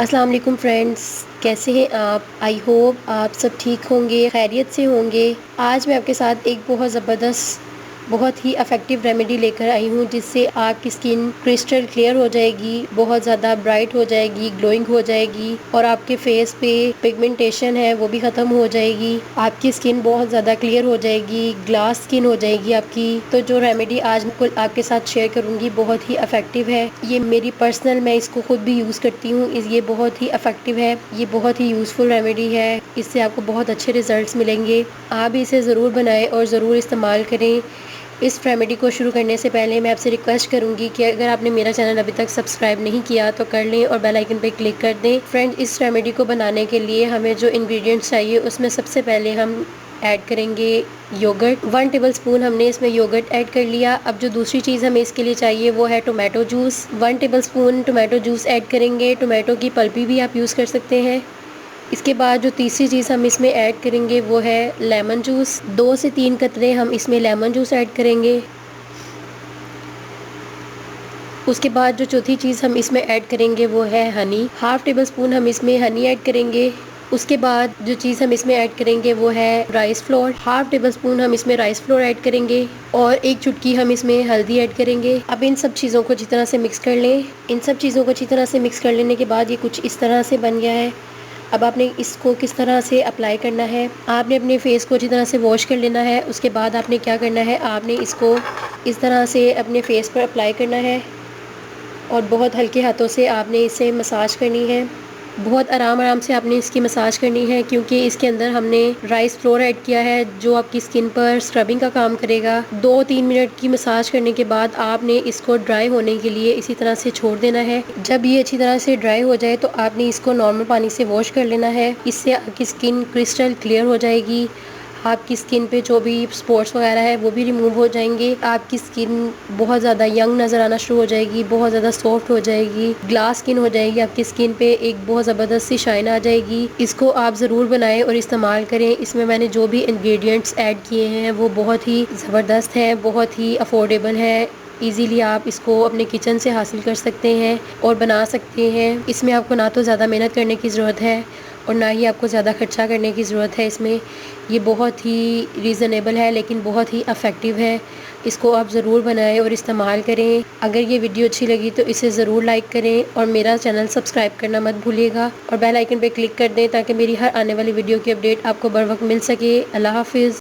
अस्सलाम वालेकुम फ्रेंड्स, कैसे हैं आप? आई होप आप सब ठीक होंगे, खैरियत से होंगे। आज मैं आपके साथ एक बहुत ज़बरदस्त, बहुत ही इफ़ेक्टिव रेमेडी लेकर आई हूँ जिससे आपकी स्किन क्रिस्टल क्लियर हो जाएगी, बहुत ज़्यादा ब्राइट हो जाएगी, ग्लोइंग हो जाएगी और आपके फेस पे पिगमेंटेशन है वो भी ख़त्म हो जाएगी। आपकी स्किन बहुत ज़्यादा क्लियर हो जाएगी, ग्लास स्किन हो जाएगी आपकी। तो जो रेमेडी आज मैं आपके साथ शेयर करूँगी बहुत ही इफ़ेक्टिव है। ये मेरी पर्सनल, मैं इसको खुद भी यूज़ करती हूँ। ये बहुत ही इफ़ेक्टिव है, ये बहुत ही यूज़फुल रेमेडी है। इससे आपको बहुत अच्छे रिज़ल्ट्स मिलेंगे। आप इसे ज़रूर बनाएं और ज़रूर इस्तेमाल करें। इस रेमेडी को शुरू करने से पहले मैं आपसे रिक्वेस्ट करूंगी कि अगर आपने मेरा चैनल अभी तक सब्सक्राइब नहीं किया तो कर लें और बेल आइकन पर क्लिक कर दें। फ्रेंड्स, इस रेमेडी को बनाने के लिए हमें जो इंग्रेडिएंट्स चाहिए उसमें सबसे पहले हम ऐड करेंगे योगर्ट। 1 टेबलस्पून हमने इसमें योगर्ट ऐड कर लिया। अब जो दूसरी चीज़ हमें इसके लिए चाहिए वो है tomato juice. 1 tablespoon tomato juice add करेंगे। टोमेटो की पल्पी भी आप यूज़ कर सकते हैं। इसके बाद जो तीसरी चीज़ हम इसमें ऐड करेंगे वो है लेमन जूस। 2 से 3 कतरे हम इसमें लेमन जूस ऐड करेंगे। उसके बाद जो चौथी चीज़ हम इसमें ऐड करेंगे वो है हनी। 1/2 टेबलस्पून हम इसमें हनी ऐड करेंगे। उसके बाद जो चीज़ हम इसमें ऐड करेंगे वो है राइस फ्लोर। 1/2 टेबलस्पून हम इसमें राइस फ्लोर ऐड करेंगे और 1 चुटकी हम इसमें हल्दी ऐड करेंगे। अब इन सब चीज़ों को अच्छी तरह से मिक्स कर लें। इन सब चीज़ों को अच्छी तरह से मिक्स कर लेने के बाद ये कुछ इस तरह से बन गया है। अब आपने इसको किस तरह से अप्लाई करना है, आपने अपने फेस को अच्छी तरह से वॉश कर लेना है। उसके बाद आपने क्या करना है, आपने इसको इस तरह से अपने फेस पर अप्लाई करना है और बहुत हल्के हाथों से आपने इसे मसाज करनी है। बहुत आराम आराम से आपने इसकी मसाज करनी है क्योंकि इसके अंदर हमने राइस फ्लोर ऐड किया है जो आपकी स्किन पर स्क्रबिंग का काम करेगा। 2-3 मिनट की मसाज करने के बाद आपने इसको ड्राई होने के लिए इसी तरह से छोड़ देना है। जब ये अच्छी तरह से ड्राई हो जाए तो आपने इसको नॉर्मल पानी से वॉश कर लेना है। इससे आपकी स्किन क्रिस्टल क्लियर हो जाएगी। आपकी स्किन पे जो भी स्पॉट्स वगैरह है वो भी रिमूव हो जाएंगे। आपकी स्किन बहुत ज़्यादा यंग नज़र आना शुरू हो जाएगी, बहुत ज़्यादा सॉफ्ट हो जाएगी, ग्लास स्किन हो जाएगी। आपकी स्किन पे एक बहुत ज़बरदस्त सी शाइन आ जाएगी। इसको आप ज़रूर बनाएं और इस्तेमाल करें। इसमें मैंने जो भी इंग्रेडिएंट्स ऐड किए हैं वो बहुत ही ज़बरदस्त हैं, बहुत ही अफोर्डेबल है। इजीली आप इसको अपने किचन से हासिल कर सकते हैं और बना सकते हैं। इसमें आपको ना तो ज़्यादा मेहनत करने की ज़रूरत है और ना ही आपको ज़्यादा खर्चा करने की ज़रूरत है इसमें। ये बहुत ही रीज़नेबल है लेकिन बहुत ही इफ़ेक्टिव है। इसको आप ज़रूर बनाएं और इस्तेमाल करें। अगर ये वीडियो अच्छी लगी तो इसे ज़रूर लाइक करें और मेरा चैनल सब्सक्राइब करना मत भूलिएगा और बेल आइकन पर क्लिक कर दें ताकि मेरी हर आने वाली वीडियो की अपडेट आपको बर वक्त मिल सके। अल्लाह हाफिज़।